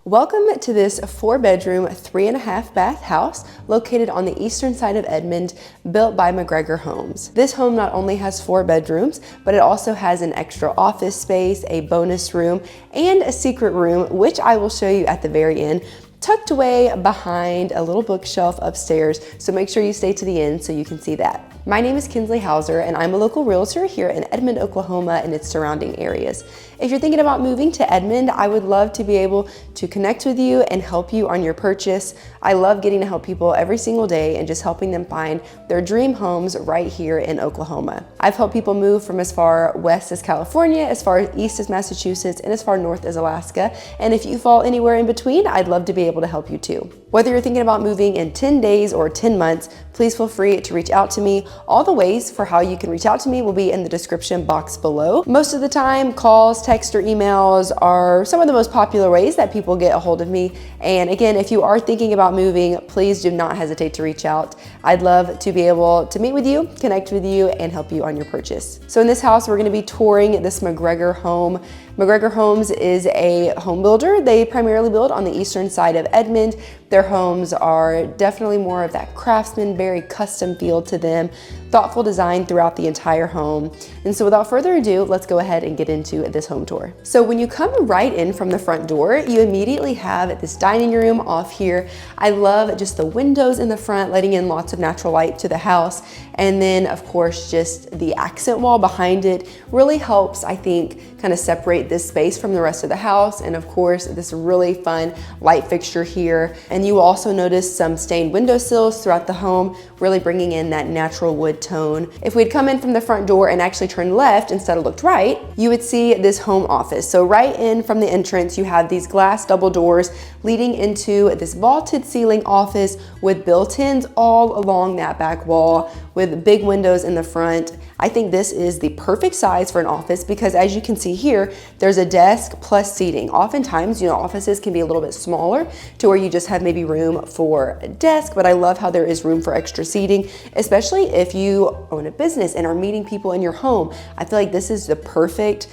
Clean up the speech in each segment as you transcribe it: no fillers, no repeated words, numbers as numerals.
Welcome to this 4-bedroom, 3.5 bath house located on the eastern side of Edmond, built by McGregor Homes. This home not only has 4 bedrooms, but it also has an extra office space, a bonus room, and a secret room, which I will show you at the very end, tucked away behind a little bookshelf upstairs. So make sure you stay to the end so you can see that. My name is Kinsley Hauser and I'm a local realtor here in Edmond, Oklahoma and its surrounding areas. If you're thinking about moving to Edmond, I would love to be able to connect with you and help you on your purchase. I love getting to help people every single day and just helping them find their dream homes right here in Oklahoma. I've helped people move from as far west as California, as far east as Massachusetts, and as far north as Alaska. And if you fall anywhere in between, I'd love to be able to help you too. Whether you're thinking about moving in 10 days or 10 months, please feel free to reach out to me. All the ways for how you can reach out to me will be in the description box below. Most of the time, calls, text, or emails are some of the most popular ways that people get a hold of me. And again, if you are thinking about moving, please do not hesitate to reach out. I'd love to be able to meet with you, connect with you, and help you on your purchase. So in this house, we're gonna be touring this McGregor home. McGregor Homes is a home builder. They primarily build on the eastern side of Edmond. Their homes are definitely more of that craftsman, very custom feel to them, thoughtful design throughout the entire home. And so without further ado, let's go ahead and get into this home tour. So when you come right in from the front door, you immediately have this dining room off here. I love just the windows in the front, letting in lots of natural light to the house. And then of course, just the accent wall behind it really helps, I think, kind of separate this space from the rest of the house. And of course, this really fun light fixture here. And you will also notice some stained windowsills throughout the home, really bringing in that natural wood tone. If we'd come in from the front door and actually turned left instead of looked right, you would see this home office. So right in from the entrance, you have these glass double doors leading into this vaulted ceiling office with built-ins all along that back wall with big windows in the front. I think this is the perfect size for an office because as you can see here, there's a desk plus seating. Oftentimes, offices can be a little bit smaller to where you just have maybe room for a desk, but I love how there is room for extra seating, especially if you own a business and are meeting people in your home. I feel like this is the perfect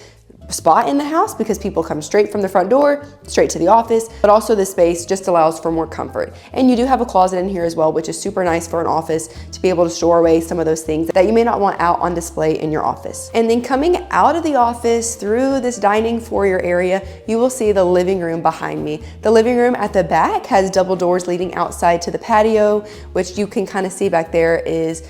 spot in the house because people come straight from the front door, straight to the office, but also this space just allows for more comfort. And you do have a closet in here as well, which is super nice for an office to be able to store away some of those things that you may not want out on display in your office. And then coming out of the office through this dining foyer area, you will see the living room behind me. The living room at the back has double doors leading outside to the patio, which you can kind of see back there is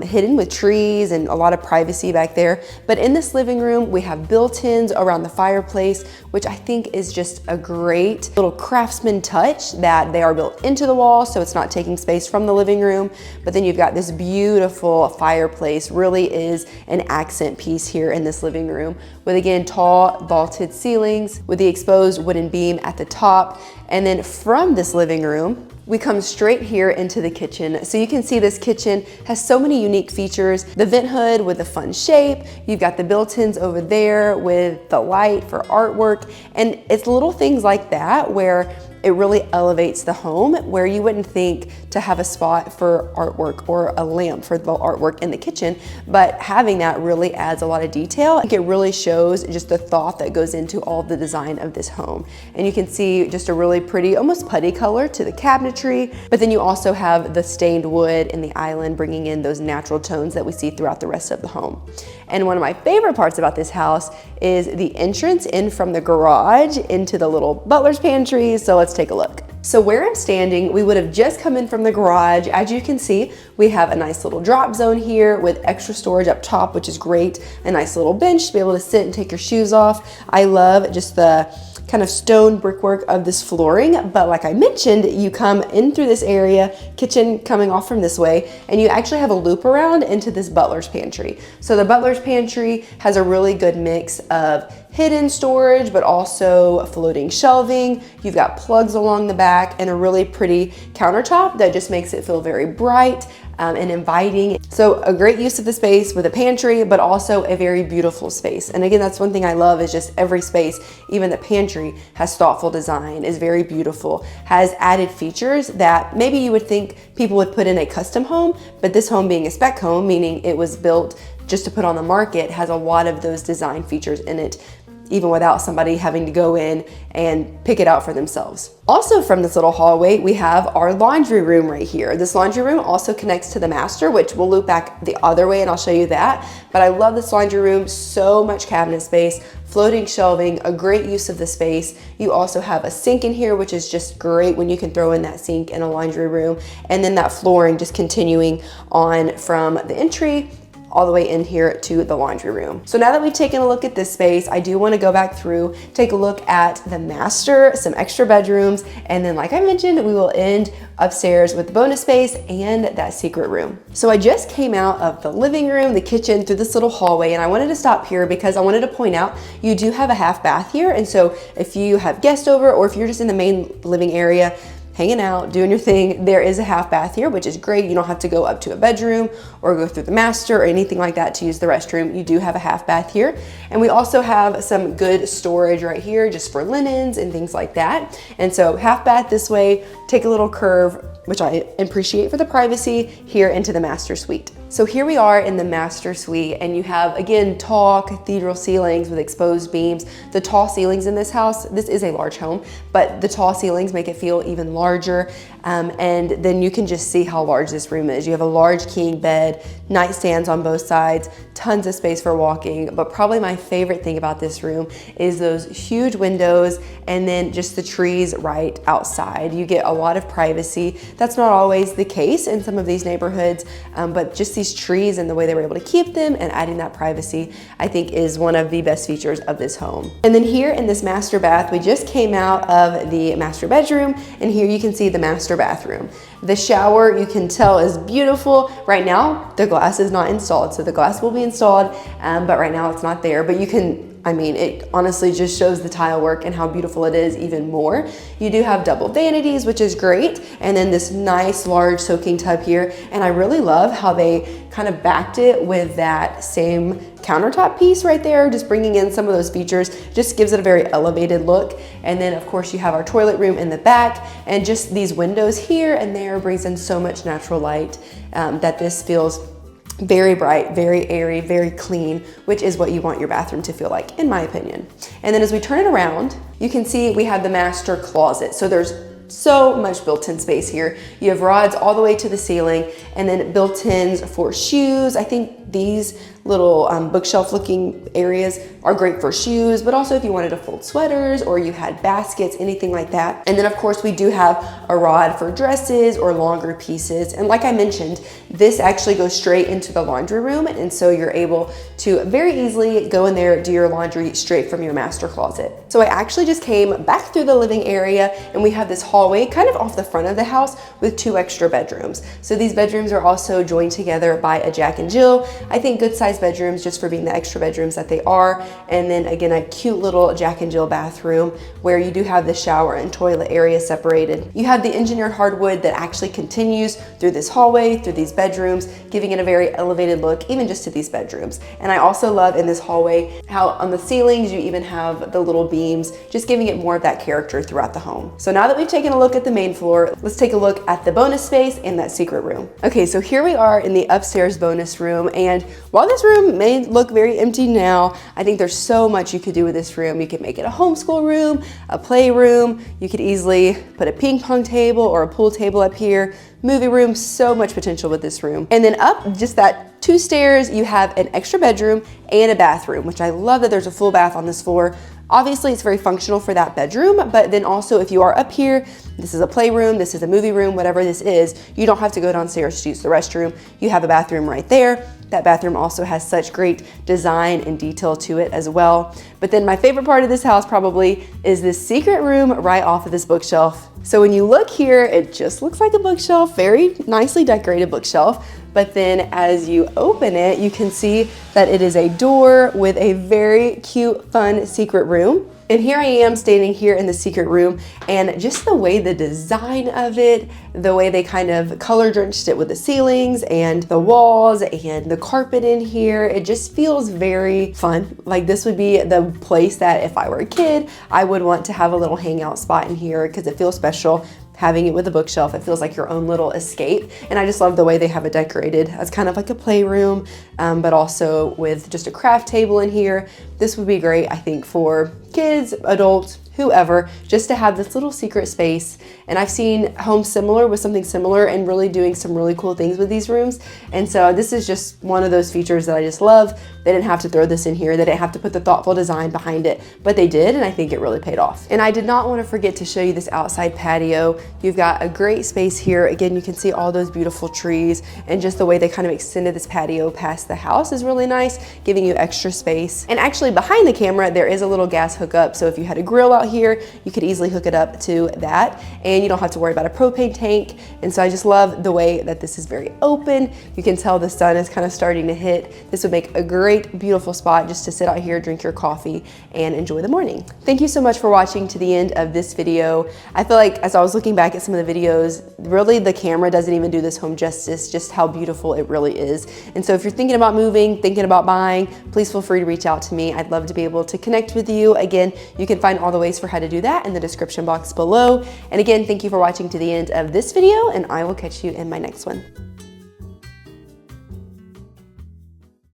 hidden with trees and a lot of privacy back there. But in this living room, we have built-ins around the fireplace, which I think is just a great little craftsman touch that they are built into the wall, so it's not taking space from the living room. But then you've got this beautiful fireplace, really is an accent piece here in this living room with, again, tall vaulted ceilings with the exposed wooden beam at the top. And then from this living room, we come straight here into the kitchen. So you can see this kitchen has so many unique features. The vent hood with the fun shape. You've got the built-ins over there with the light for artwork. And it's little things like that where it really elevates the home, where you wouldn't think to have a spot for artwork or a lamp for the artwork in the kitchen, but having that really adds a lot of detail. I think it really shows just the thought that goes into all the design of this home. And you can see just a really pretty, almost putty color to the cabinetry, but then you also have the stained wood and the island bringing in those natural tones that we see throughout the rest of the home. And one of my favorite parts about this house is the entrance in from the garage into the little butler's pantry. So let's take a look. So where I'm standing, we would have just come in from the garage. As you can see, we have a nice little drop zone here with extra storage up top, which is great. A nice little bench to be able to sit and take your shoes off. I love just the kind of stone brickwork of this flooring, but like I mentioned, you come in through this area, kitchen coming off from this way, and you actually have a loop around into this butler's pantry. So the butler's pantry has a really good mix of hidden storage, but also floating shelving. You've got plugs along the back and a really pretty countertop that just makes it feel very bright and inviting. So a great use of the space with a pantry, but also a very beautiful space. And again, that's one thing I love is just every space, even the pantry, has thoughtful design, is very beautiful, has added features that maybe you would think people would put in a custom home, but this home being a spec home, meaning it was built just to put on the market, has a lot of those design features in it. even without somebody having to go in and pick it out for themselves. Also from this little hallway, we have our laundry room right here. This laundry room also connects to the master, which we'll loop back the other way and I'll show you that. But I love this laundry room, so much cabinet space, floating shelving, a great use of the space. You also have a sink in here, which is just great when you can throw in that sink in a laundry room. And then that flooring just continuing on from the entry all the way in here to the laundry room. So now that we've taken a look at this space, I do want to go back through, take a look at the master, some extra bedrooms, and then like I mentioned, we will end upstairs with the bonus space and that secret room. So I just came out of the living room, the kitchen, through this little hallway, and I wanted to stop here because I wanted to point out you do have a half bath here. And so if you have guests over or if you're just in the main living area, hanging out, doing your thing, there is a half bath here, which is great. You don't have to go up to a bedroom or go through the master or anything like that to use the restroom. You do have a half bath here. And we also have some good storage right here just for linens and things like that. And so half bath this way, take a little curve, which I appreciate for the privacy, here into the master suite. So here we are in the master suite, and you have, again, tall cathedral ceilings with exposed beams. The tall ceilings in this house, this is a large home, but the tall ceilings make it feel even larger. And then you can just see how large this room is. You have a large king bed, nightstands on both sides, tons of space for walking. But probably my favorite thing about this room is those huge windows and then just the trees right outside. You get a lot of privacy. That's not always the case in some of these neighborhoods, but just these trees and the way they were able to keep them and adding that privacy, I think is one of the best features of this home. And then here in this master bath, we just came out of the master bedroom, and here you can see the master bathroom. The shower, you can tell, is beautiful. Right now, the glass is not installed, so the glass will be installed, but right now it's not there. But you can, I mean, it honestly just shows the tile work and how beautiful it is even more. You do have double vanities, which is great, and then this nice large soaking tub here. And I really love how they kind of backed it with that same countertop piece right there, just bringing in some of those features, just gives it a very elevated look. And then of course you have our toilet room in the back, and just these windows here and there brings in so much natural light that this feels very bright, very airy, very clean, which is what you want your bathroom to feel like, in my opinion. And then as we turn it around, you can see we have the master closet. So there's so much built-in space here. You have rods all the way to the ceiling, and then built-ins for shoes. I think these little bookshelf looking areas are great for shoes, but also if you wanted to fold sweaters or you had baskets, anything like that. And then of course we do have a rod for dresses or longer pieces. And like I mentioned, this actually goes straight into the laundry room. And so you're able to very easily go in there, do your laundry straight from your master closet. So I actually just came back through the living area, and we have this hallway kind of off the front of the house with 2 extra bedrooms. So these bedrooms are also joined together by a Jack and Jill. I think good sized bedrooms just for being the extra bedrooms that they are. And then again, a cute little Jack and Jill bathroom where you do have the shower and toilet area separated. You have the engineered hardwood that actually continues through this hallway, through these bedrooms, giving it a very elevated look, even just to these bedrooms. And I also love in this hallway how on the ceilings you even have the little beams, just giving it more of that character throughout the home. So now that we've taken a look at the main floor, let's take a look at the bonus space and that secret room. Okay, so here we are in the upstairs bonus room, and while this room may look very empty now, I think there's so much you could do with this room. You could make it a homeschool room, a playroom. You could easily put a ping pong table or a pool table up here. Movie room, so much potential with this room. And then up just that 2 stairs, you have an extra bedroom and a bathroom, which I love that there's a full bath on this floor. Obviously, it's very functional for that bedroom, but then also if you are up here, this is a playroom, this is a movie room, whatever this is, you don't have to go downstairs to use the restroom. You have a bathroom right there. That bathroom also has such great design and detail to it as well. But then my favorite part of this house probably is this secret room right off of this bookshelf. So when you look here, it just looks like a bookshelf, very nicely decorated bookshelf. But then as you open it, you can see that it is a door with a very cute, fun secret room. And here I am standing here in the secret room, and just the way the design of it, the way they kind of color drenched it with the ceilings and the walls and the carpet in here, it just feels very fun. Like this would be the place that if I were a kid, I would want to have a little hangout spot in here because it feels special. having it with a bookshelf. It feels like your own little escape. And I just love the way they have it decorated as kind of like a playroom, but also with just a craft table in here. This would be great, I think, for kids, adults, whoever, just to have this little secret space. And I've seen homes similar with something similar and really doing some really cool things with these rooms. And so this is just one of those features that I just love. They didn't have to throw this in here. They didn't have to put the thoughtful design behind it, but they did, and I think it really paid off. And I did not want to forget to show you this outside patio. You've got a great space here. Again, you can see all those beautiful trees, and just the way they kind of extended this patio past the house is really nice, giving you extra space. And actually behind the camera, there is a little gas hookup. So if you had a grill out here, you could easily hook it up to that, and you don't have to worry about a propane tank. And so I just love the way that this is very open. You can tell the sun is kind of starting to hit. This would make a great, beautiful spot just to sit out here, drink your coffee, and enjoy the morning. Thank you so much for watching to the end of this video. I feel like as I was looking back at some of the videos, really the camera doesn't even do this home justice, just how beautiful it really is. And so if you're thinking about moving, thinking about buying, please feel free to reach out to me. I'd love to be able to connect with you. Again, you can find all the ways for how to do that in the description box below. And again, thank you for watching to the end of this video, and I will catch you in my next one.